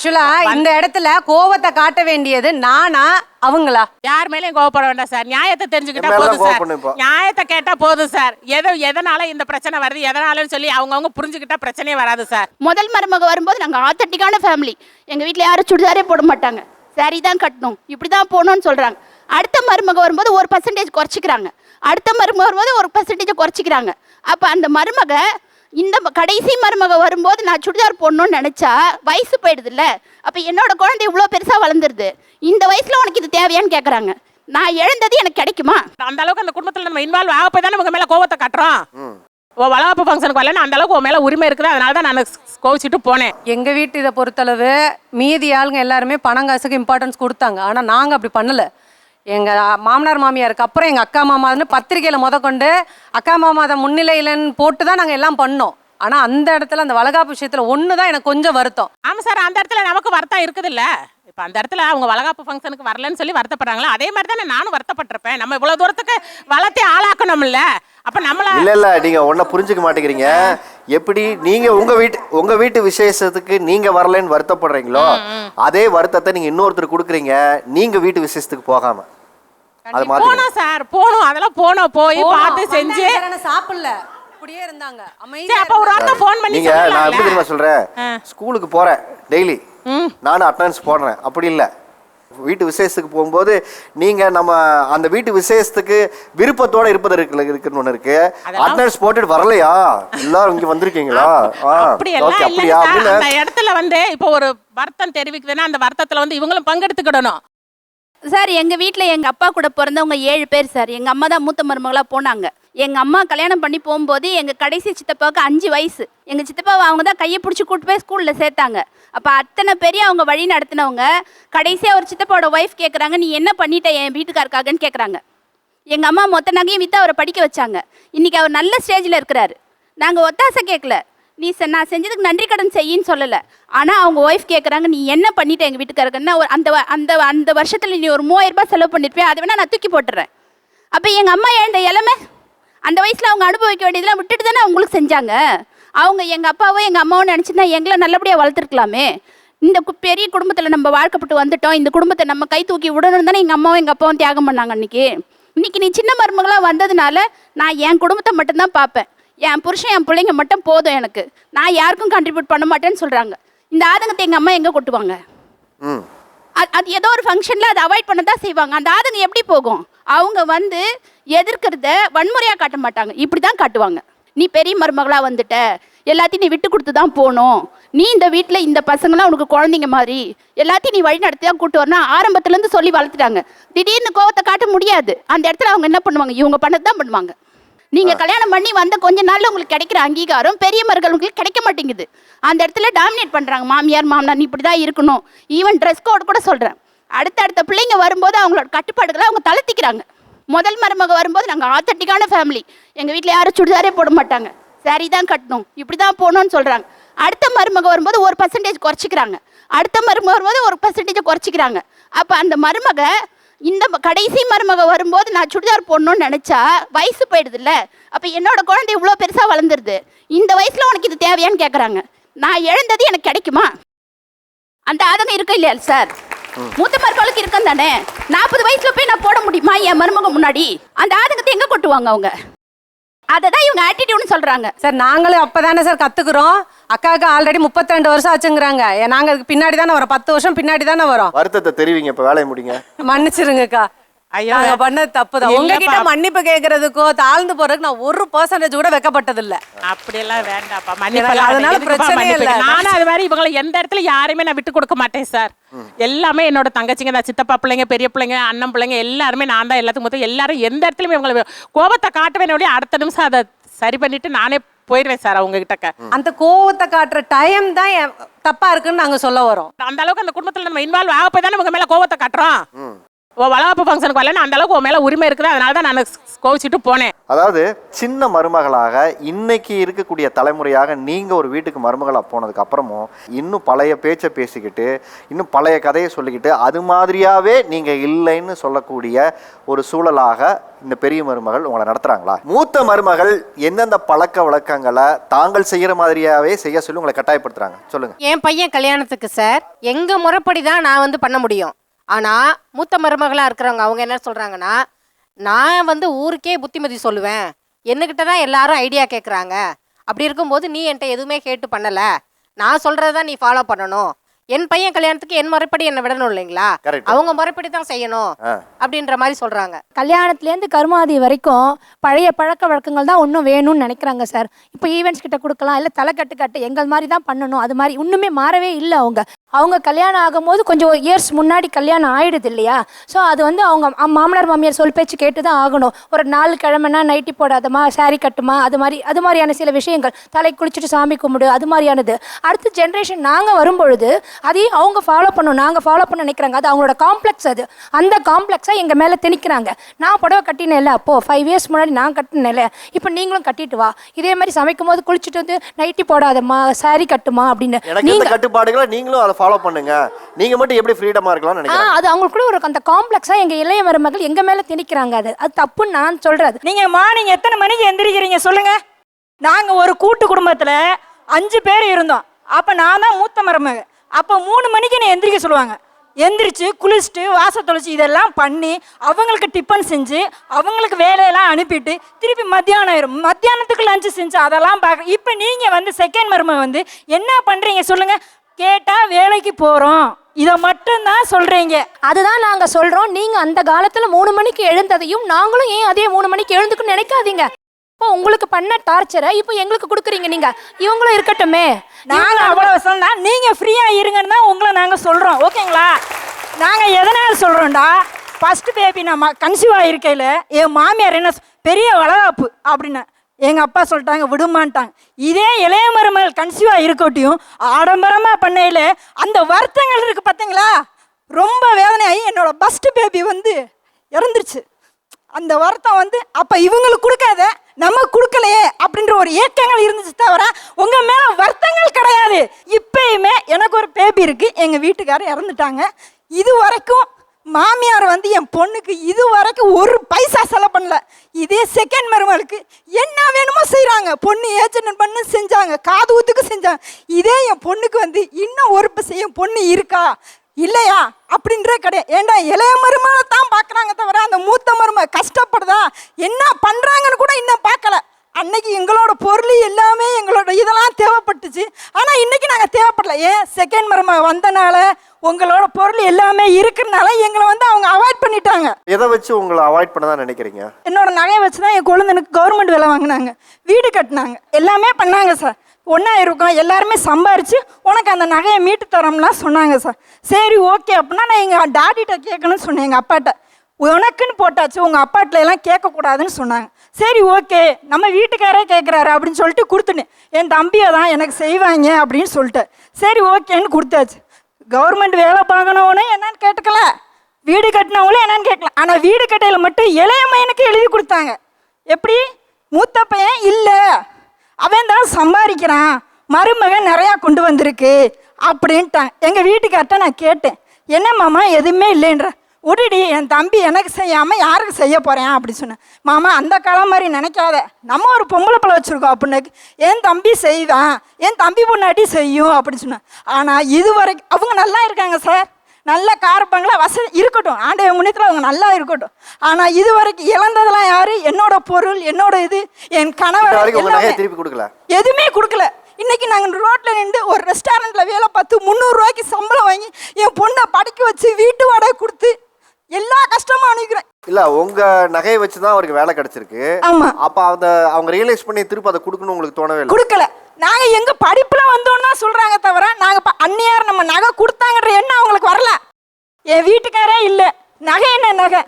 ஆக்சுவலா இந்த இடத்துல கோவத்தை காட்ட வேண்டியது நானா அவங்களா? யார் மேலயும் கோவப்பட வேண்டாம் சார். நியாயத்தை தெரிஞ்சுக்கிட்டா போதும் சார். நியாயத்தை கேட்டா போதும் சார். எதனால இந்த பிரச்சனை வருது எதனாலன்னு சொல்லி அவங்க புரிஞ்சுக்கிட்டா பிரச்சனையே வராது சார். முதல் மருமக வரும்போது நாங்க ஆத்தட்டிக்கான ஃபேமிலி. எங்க வீட்டுல யாரும் சுடிதாரே போட மாட்டாங்க, சாரி தான் கட்டணும், இப்படிதான் போகணும்னு சொல்றாங்க. அடுத்த மருமக வரும்போது 1% குறைச்சிக்கிறாங்க, அடுத்த மருமக வரும்போது 1% குறைச்சிக்கிறாங்க. அப்ப அந்த மருமக இந்த கடைசி மருமக வரும்போது நான் சுடிதார் போடணும்னு நினைச்சா வயசு போயிடுது இல்ல. அப்ப என்னோட குழந்தை இவ்வளவு பெருசா வளர்ந்துருது, இந்த வயசுல உனக்கு இது தேவையான்னு கேக்குறாங்க. நான் எழுந்தது எனக்கு கிடைக்குமா? அந்த அளவுக்கு அந்த குடும்பத்துல நம்ம இன்வால்வ் ஆக போய் தானே உங்க மேல கோவத்தை காட்டுறோம். வளகாப்பு ஃபங்க்ஷனுக்கு வரலன்னு அந்த அளவுக்கு உன் மேல உரிமை இருக்குது, அதனால தான் நான் கோவிச்சிட்டு போனேன். எங்க வீட்டு இதை பொறுத்தளவு மீதி ஆளுங்க எல்லாருமே பணம் காசுக்கு இம்பார்ட்டன்ஸ் கொடுத்தாங்க. ஆனா நாங்க அப்படி பண்ணல. எங்க மாமனார் மாமியாருக்கு அப்புறம் எங்க அக்கா மாமான்னு பத்திரிகையில கொண்டு அக்கா மாமாத முன்னிலையிலன்னு போட்டு தான் நாங்க எல்லாம் பண்ணோம். ஆனா அந்த இடத்துல அந்த வளகாப்பு விஷயத்துல ஒண்ணுதான் எனக்கு கொஞ்சம் வருத்தம். ஆமா சார், அந்த இடத்துல நமக்கு வருத்தம் இருக்குது இல்ல. இப்ப அந்த இடத்துல அவங்க வளகாப்பு ஃபங்க்ஷனுக்கு வரலன்னு சொல்லி வருத்தப்படுறாங்களா, அதே மாதிரி தானே நானும் வருத்தப்பட்டிருப்பேன். நம்ம இவ்வளவு தூரத்துக்கு வளர்த்தி ஆளாக்கணும்ல. அப்ப நம்மள இல்ல நீங்க ஒன்ன புரிஞ்சுக்க மாட்டேங்கிறீங்க. எப்படி நீங்க உங்க வீட்டு விசேஷத்துக்கு நீங்க வரலன்னு வருத்தப்படுறீங்களோ அதே வருத்தத்தை நீங்க இன்னொருத்தர் கொடுக்குறீங்க நீங்க வீட்டு விசேஷத்துக்கு போகாம. போனோம் சார், போனோம், அதெல்லாம் போனோம், போய் பார்த்து செஞ்சு சாப்பிடல அப்படியே இருந்தாங்க. அப்ப ஒரு வார்த்தை ஃபோன் பண்ணி நீங்க நான் எப்படி தெரியுமா சொல்றேன், ஸ்கூலுக்கு போறேன் டெய்லி, நானும் அட்டெண்டன்ஸ் போடுறேன். அப்படி இல்லை, வீட்டு விசேஷத்துக்கு போகும்போது நீங்க நம்ம அந்த வீட்டு விசேஷத்துக்கு விருப்பத்தோட இருப்பது இருக்குன்னு ஒண்ணு இருக்கு. அட்டெண்டன்ஸ் போட்டுட்டு வரலையா எல்லாரும் இங்க வந்திருக்கீங்களா அப்படியா அந்த இடத்துல இப்போ ஒரு வருத்தம் தெரிவிக்குதுன்னா அந்த வருத்தத்துல இவங்களும் பங்கெடுத்துக்கிடணும் சார். எங்க வீட்டுல எங்க அப்பா கூட பிறந்தவங்க 7 பேர் சார். எங்க அம்மா தான் மூத்த மருமகளா போனாங்க. எங்க அம்மா கல்யாணம் பண்ணி போகும்போது எங்க கடைசி சித்தப்பாவுக்கு 5 வயசு. எங்க சித்தப்பாவை அவங்க தான் கையை பிடிச்சி கூட்டு போய் ஸ்கூல்ல சேர்த்தாங்க. அப்ப அத்தனை பெரிய அவங்க வழி நடத்தினவங்க கடைசியா ஒரு சித்தப்பாவோட ஒய்ஃப் கேட்குறாங்க, நீ என்ன பண்ணிட்ட என் வீட்டுக்காருக்காகன்னு கேட்குறாங்க. எங்க அம்மா மொத்த நகையும் வித்து அவரை படிக்க வச்சாங்க. இன்னைக்கு அவர் நல்ல ஸ்டேஜில் இருக்கிறாரு. நாங்க ஒத்தாசை கேட்கல, நீ நான் செஞ்சதுக்கு நன்றி கடன் செய்யின்னு சொல்லலை. ஆனால் அவங்க ஒய்ஃப் கேட்குறாங்க, நீ என்ன பண்ணிட்ட எங்கள் வீட்டுக்காரங்கன்னா அந்த அந்த அந்த வருஷத்தில் நீ ஒரு 3000 ரூபாய் செலவு பண்ணியிருப்பேன், அதை வேணா நான் தூக்கி போட்டுறேன். அப்போ எங்கள் அம்மா எழுந்த இளமை அந்த வயசில் அவங்க அனுபவிக்க வேண்டியதெல்லாம் விட்டுட்டு தானே அவங்களுக்கு செஞ்சாங்க. அவங்க எங்கள் அப்பாவோ எங்கள் அம்மாவும் நினச்சிருந்தா எங்களை நல்லபடியாக வளர்த்துருக்கலாமே. இந்த பெரிய குடும்பத்தில் நம்ம வாழ்க்கப்பட்டு வந்துட்டோம், இந்த குடும்பத்தை நம்ம கை தூக்கி விடணும் தானே எங்கள் அம்மாவும் எங்கள் அப்பாவும் தியாகம் பண்ணாங்க. இன்னைக்கு நீ சின்ன மருமகளாக வந்ததுனால நான் என் குடும்பத்தை மட்டும்தான் பார்ப்பேன், என் புருஷன் என் பிள்ளைங்க மட்டும் போதும் எனக்கு, நான் யாருக்கும் கான்ட்ரிபியூட் பண்ண மாட்டேன்னு சொல்கிறாங்க. இந்த ஆதங்கத்தை எங்கள் அம்மா எங்கே கொட்டுவாங்க? அது ஏதோ ஒரு ஃபங்க்ஷனில் அதை அவாய்ட் பண்ண தான் செய்வாங்க. அந்த ஆதங்கம் எப்படி போகும்? அவங்க எதிர்க்கிறத வன்முறையாக காட்ட மாட்டாங்க, இப்படி தான் காட்டுவாங்க. நீ பெரிய மருமகளாக வந்துட்ட, எல்லாத்தையும் நீ விட்டு கொடுத்து தான் போகணும், நீ இந்த வீட்டில் இந்த பசங்களாம் உனக்கு குழந்தைங்க மாதிரி, எல்லாத்தையும் நீ வழி நடத்தி தான் கூட்டு வரணும் ஆரம்பத்துலேருந்து சொல்லி வளர்த்துட்டாங்க. திடீர்னு கோவத்தை காட்ட முடியாது. அந்த இடத்துல அவங்க என்ன பண்ணுவாங்க, இவங்க பண்ணது தான் பண்ணுவாங்க. நீங்க கல்யாணம் பண்ணி வந்த கொஞ்ச நாள்ல உங்களுக்கு கிடைக்கிற அங்கீகாரம் பெரிய மருமகள் உங்களுக்கு கிடைக்க மாட்டேங்குது. அந்த இடத்துல டாமினேட் பண்றாங்க மாமியார் மாமனார், நீ இப்படிதான் இருக்கணும். ஈவன் ட்ரெஸ் கோட் கூட சொல்றேன். அடுத்த பிள்ளைங்க வரும்போது அவங்களோட கட்டுப்பாடுகளை அவங்க தளர்த்திக்கிறாங்க. முதல் மருமக வரும்போது நாங்க ஆத்தட்டிக்கான ஃபேமிலி. எங்க வீட்டுல யாரும் சுடிதாரே போட மாட்டாங்க, சாரி தான் கட்டணும், இப்படிதான் போகணும்னு சொல்றாங்க. அடுத்த மருமக வரும்போது 1% குறைச்சிக்கிறாங்க, அடுத்த மருமக வரும்போது 1% குறைச்சிக்கிறாங்க. அப்ப அந்த மருமக இந்த கடைசி மருமக வரும்போது நான் சுடிதார் போடணும்னு நினைச்சா வயசு போயிடுது இல்ல. அப்ப என்னோட குழந்தை இவ்வளவு பெருசா வளர்ந்துருது, இந்த வயசுல உனக்கு இது தேவையான்னு கேக்குறாங்க. நான் எழுந்தது எனக்கு கிடைக்குமா? அந்த ஆதங்கம் இருக்க இல்லையா சார்? மூத்த மருமகளுக்கு இருக்கும் தானே. 40 வயசுல போய் நான் போட முடியுமா என் மருமக முன்னாடி? அந்த ஆதங்கத்தை எங்க கொட்டுவாங்க அவங்க? அததான் இவங்க ஆட்டிடியூட்னு சொல்றாங்க சார். நாங்களும் அப்பதானே சார் கத்துக்கிறோம். அக்காவுக்கு ஆல்ரெடி 32 வருஷம் ஆச்சுங்கிறாங்க. நாங்க அதுக்கு பின்னாடி தானே வரோம், 10 வருஷம் பின்னாடி தானே வரோம். வருத்தத்தை தெரிவிங்க, இப்ப வேலையை முடிங்க. மன்னிச்சிருங்கக்கா, நாங்க பண்ணது தப்புதான். உங்ககிட்ட மன்னிப்பு கேட்கறதுக்கோ தாழ்ந்து போறதுக்கு நான் 1% கூட வெக்கப்பட்டது இல்ல. அப்படியெல்லாம் வேண்டாப்பா, அதனால பிரச்சனை இல்ல. நானும் அது மாதிரி இவங்களை எந்த இடத்துல யாருமே நான் விட்டு கொடுக்க மாட்டேன் சார். எல்லாமே என்னோட தங்கச்சிங்க தான், சித்தப்பா பிள்ளைங்க, பெரிய பிள்ளைங்க, அண்ணன் பிள்ளைங்க எல்லாருமே நான் தான். எல்லாத்துக்கும் மொத்தம் எல்லாரும் எந்த இடத்துலயுமே இவங்களை கோபத்தை காட்டுவேன், அடுத்த நிமிஷம் அதை சரி பண்ணிட்டு நானே போயிடுவேன் சார் அவங்க கிட்ட. அந்த கோவத்தை காட்டுற டைம் தான் தப்பா இருக்குன்னு நாங்க சொல்ல வரோம். அந்த அளவுக்கு அந்த குடும்பத்துல நம்ம இன்வால்வ் ஆக போய் தானே உங்க மேல கோவத்தை காட்டுறோம். வளகாப்பு ஃபங்க்ஷனுக்கு வரலன்னு அந்த அளவுக்கு உன் மேலே உரிமை இருக்குது, அதனால தான் நான் கோவிச்சிட்டு போனேன். அதாவது சின்ன மருமகளாக இன்னைக்கு இருக்கக்கூடிய தலைமுறையாக நீங்க ஒரு வீட்டுக்கு மருமகளா போனதுக்கு அப்புறமும் இன்னும் பழைய பேச்சை பேசிக்கிட்டு இன்னும் பழைய கதையை சொல்லிக்கிட்டு அது மாதிரியாவே நீங்க இல்லைன்னு சொல்லக்கூடிய ஒரு சூழலாக இந்த பெரிய மருமகள் உங்களை நடத்துறாங்களா? மூத்த மருமகள் எந்தெந்த பழக்க வழக்கங்களை தாங்கள் செய்யற மாதிரியாவே செய்ய சொல்லி உங்களை கட்டாயப்படுத்துறாங்க? சொல்லுங்க. என் பையன் கல்யாணத்துக்கு சார் எங்க முறைப்படி தான் நான் வந்து பண்ண முடியும். ஆனா மூத்த மருமகளா இருக்கிறவங்க அவங்க என்ன சொல்றாங்கன்னா, நான் வந்து ஊருக்கே புத்திமதி சொல்லுவேன், என்னகிட்ட தான் எல்லாரும் ஐடியா கேட்குறாங்க, அப்படி இருக்கும்போது நீ என்கிட்ட எதுவுமே கேட்டு பண்ணல, நான் சொல்றதான் நீ ஃபாலோ பண்ணணும், என் பையன் கல்யாணத்துக்கு என் முறைப்படி என்ன விடணும் இல்லைங்களா, அவங்க முறைப்படி தான் செய்யணும் அப்படின்ற மாதிரி சொல்றாங்க. கல்யாணத்துலேருந்து கருமாதி வரைக்கும் பழைய பழக்க வழக்கங்கள் தான் இன்னும் வேணும்னு நினைக்கிறாங்க சார். இப்போ ஈவெண்ட்ஸ் கிட்ட கொடுக்கலாம், இல்லை தலைக்கட்டு கட்டு எங்கள் மாதிரி தான் பண்ணணும், அது மாதிரி இன்னுமே மாறவே இல்லை. அவங்க கல்யாணம் ஆகும்போது கொஞ்சம் இயர்ஸ் முன்னாடி கல்யாணம் ஆயிடுது இல்லையா, ஸோ அது வந்து அவங்க மாமனார் மாமியார் சொல் பேச்சு கேட்டு தான் ஆகணும். ஒரு 4 கிழமைனா நைட்டி போடாதமா, சாரி கட்டுமா, அது மாதிரியான சில விஷயங்கள், தலை குளிச்சுட்டு சாமி கும்பிடு, அது மாதிரியானது. அடுத்த ஜென்ரேஷன் நாங்கள் வரும்பொழுது அதையும் அவங்க ஃபாலோ பண்ணணும், நாங்கள் ஃபாலோ பண்ண நினைக்கிறாங்க. அது அவங்களோட காம்ப்ளெக்ஸ். அது அந்த காம்ப்ளெக்ஸாக எங்கள் மேலே திணிக்கிறாங்க. நான் புடவை கட்டினேன்ல, அப்போது 5 இயர்ஸ் முன்னாடி நான் கட்டினேன்ல, இப்போ நீங்களும் கட்டிட்டு வா, இதே மாதிரி சமைக்கும் போது குளிச்சுட்டு வந்து நைட்டி போடாதம்மா, சாரி கட்டுமா அப்படின்னு நீங்க கட்டுப்பாடுகளை நீங்களும் அதை ஃபாலோ பண்ணுங்க, நீங்க மட்டும் எப்படி ஃப்ரீடமா இருக்கலாம்னு நினைக்கிறேன். அது அவங்களுக்குள்ள ஒரு அந்த காம்ப்ளெக்ஸா எங்க இளைய மருமகள் எங்க மேல திணிக்கிறாங்க. அது தப்புன்னு நான் சொல்றது. நீங்க மார்னிங் எத்தனை மணிக்கு எந்திரிக்கிறீங்க சொல்லுங்க? நாங்க ஒரு கூட்டு குடும்பத்துல 5 பேர் இருந்தோம். அப்ப நான் தான் மூத்த மருமக. அப்ப 3 மணிக்கு என்ன எந்திரிக்க சொல்லுவாங்க. எந்திரிச்சு குளிச்சுட்டு வாச தொலைச்சி இதெல்லாம் பண்ணி அவங்களுக்கு டிஃபன் செஞ்சு அவங்களுக்கு வேலையெல்லாம் அனுப்பிட்டு திருப்பி மத்தியானம் ஆயிரும். மத்தியானத்துக்கு லஞ்சு செஞ்சு அதெல்லாம் பார்க்க. இப்போ நீங்கள் வந்து செகண்ட் மருமக வந்து என்ன பண்ணுறீங்க சொல்லுங்கள்? கேட்டால் வேலைக்கு போகிறோம், இதை மட்டும்தான் சொல்கிறீங்க. அதுதான் நாங்கள் சொல்கிறோம். நீங்கள் அந்த காலத்தில் 3 மணிக்கு எழுந்ததையும் நாங்களும் ஏன் அதே 3 மணிக்கு எழுந்துக்குன்னு நினைக்காதீங்க. இப்போ உங்களுக்கு பண்ண டார்ச்சரை இப்போ எங்களுக்கு கொடுக்குறீங்க. நீங்கள் இவங்களும் இருக்கட்டுமே, நாங்கள் அவ்வளோ சொன்னா நீங்கள் ஃப்ரீயாக இருங்கன்னு தான் உங்களை நாங்கள் சொல்கிறோம். ஓகேங்களா? நாங்கள் எதனால் சொல்கிறோம்டா, ஃபஸ்ட்டு பேபி நம்ம கன்சீவ் ஆகிருக்கையில் என் மாமியார் என்ன பெரிய வளகாப்பு அப்படின்னு எங்கள் அப்பா சொல்லிட்டாங்க, விடுமான்ட்டாங்க. இதே இளைய மருமகள் கன்சீவாக இருக்கட்டையும் ஆடம்பரமாக பண்ணையில் அந்த வருத்தங்கள் இருக்குது பார்த்தீங்களா, ரொம்ப வேதனையாகி என்னோட ஃபஸ்ட்டு பேபி வந்து இறந்துருச்சு. அந்த வருத்தம் வந்து அப்போ இவங்களுக்கு கொடுக்காத நம்ம கொடுக்கலையே அப்படின்ற ஒரு ஏக்கங்கள் இருந்துச்சு தவிர உங்கள் மேலே வருத்தங்கள் கிடையாது. இப்பயுமே எனக்கு ஒரு பேபி இருக்குது, எங்கள் வீட்டுக்காரர் இறந்துட்டாங்க. இது வரைக்கும் மாமியார் வந்து என் பொண்ணுக்கு இது வரைக்கும் ஒரு பைசா செலவு பண்ணல. இதே செகண்ட் மருமகளுக்கு என்ன வேணுமோ செய்கிறாங்க. பொண்ணு ஏஜென்ட் பண்ணு செஞ்சாங்க, காது ஊத்துக்கு செஞ்சாங்க. இதே என் பொண்ணுக்கு வந்து இன்னும் ஒரு என் பொண்ணு இருக்கா இல்லையா அப்படின்ற கிடையாது. ஏண்டா இளைய மருமகளை தான் பார்க்குறாங்க தவிர அந்த மூத்த மருமக கஷ்டப்படுதா என்ன பண்ணுறாங்கன்னு கூட இன்னும் பார்க்கல. அன்னைக்கு எங்களோட பொருள் எல்லாமே எங்களோட இதெல்லாம் தேவைப்பட்டுச்சு. ஆனால் இன்னைக்கு நாங்கள் தேவைப்படல. ஏன்? செகண்ட் மருமக வந்தனால உங்களோட பொருள் எல்லாமே இருக்கிறனால எங்களை வந்து அவங்க அவாய்ட் பண்ணிட்டாங்க. எதை வச்சு உங்களை அவாய்ட் பண்ண தான் நினைக்கிறீங்க? என்னோட நகையை வச்சு தான் என் குழந்தைனுக்கு கவர்மெண்ட் வேலை வாங்கினாங்க, வீடு கட்டினாங்க, எல்லாமே பண்ணாங்க சார். ஒன்றா இருக்கோம், எல்லாருமே சம்பாரித்து உனக்கு அந்த நகையை மீட்டு தரோம்லாம் சொன்னாங்க சார். சரி ஓகே அப்படின்னா நான் எங்கள் டாடிகிட்ட கேட்கணும்னு சொன்னேன். எங்கள் அப்பாட்ட உனக்குன்னு போட்டாச்சு, உங்கள் அப்பாட்டில் எல்லாம் கேட்கக்கூடாதுன்னு சொன்னாங்க. சரி ஓகே நம்ம வீட்டுக்காரே கேட்குறாரு அப்படின்னு சொல்லிட்டு கொடுத்துனேன். என் தம்பியை தான் எனக்கு செய்வாங்க அப்படின்னு சொல்லிட்டு சரி ஓகேன்னு கொடுத்தாச்சு. கவர்மெண்ட் வேலை பார்க்கணுன்னு என்னன்னு கேட்டுக்கல, வீடு கட்டினவங்களும் என்னன்னு கேட்கல. ஆனால் வீடு கட்டையில் மட்டும் இளைய பையனுக்கு எழுதி கொடுத்தாங்க. எப்படி? மூத்த பையன் இல்லை, அவன் தான் சம்பாதிக்கிறான், மருமகன் நிறையா கொண்டு வந்திருக்கு அப்படின்ட்டாங்க. எங்கள் வீட்டுக்கார்ட்ட நான் கேட்டேன், என்ன மாமா எதுவுமே இல்லைன்ற. உடனே என் தம்பி எனக்கு செய்யாமல் யாருக்கு செய்ய போகிறேன் அப்படி சொன்னேன். மாமா அந்த காலம் மாதிரி நினைக்காத, நம்ம ஒரு பொம்பளை பிள்ளை வச்சுருக்கோம் அப்படின்னு. என் தம்பி செய்வான், என் தம்பி பொண்ணாட்டி செய்யும் அப்படின்னு சொன்னேன். ஆனால் இது வரைக்கும் அவங்க நல்லா இருக்காங்க சார், நல்ல காரப்பங்களா வசதி இருக்கட்டும், ஆண்டைய முன்னத்தில் அவங்க நல்லா இருக்கட்டும். ஆனால் இது வரைக்கும் இழந்ததெல்லாம் யாரு? என்னோட பொருள், என்னோட இது, என் கணவர் திருப்பி கொடுக்கல, எதுவுமே கொடுக்கல. இன்னைக்கு நாங்கள் ரோட்டில் நின்று ஒரு ரெஸ்டாரண்ட்டில் வேலை பார்த்து 300 ரூபாய்க்கு சம்பளம் வாங்கி என் பொண்ணை படிக்க வச்சு வீட்டு வாடகை கொடுத்து எல்லா கஷ்டமும் அனுப்பிக்கிறேன். இல்ல உங்க நகையை வச்சு தான் அவருக்கு வேலை கிடைச்சிருக்கு. ஆமா. அப்ப அவங்க ரியலைஸ் பண்ணி திருப்பி அதை கொடுக்கணும் உங்களுக்கு தோணவே இல்லை? கொடுக்கல. நாங்க எங்க படிப்புல வந்தோம்னா சொல்றாங்க தவிர நாங்க அன்னியார் நம்ம நகை கொடுத்தாங்கன்ற எண்ணம் அவங்களுக்கு வரல. என் வீட்டுக்காரே இல்ல, நகை என்ன நகை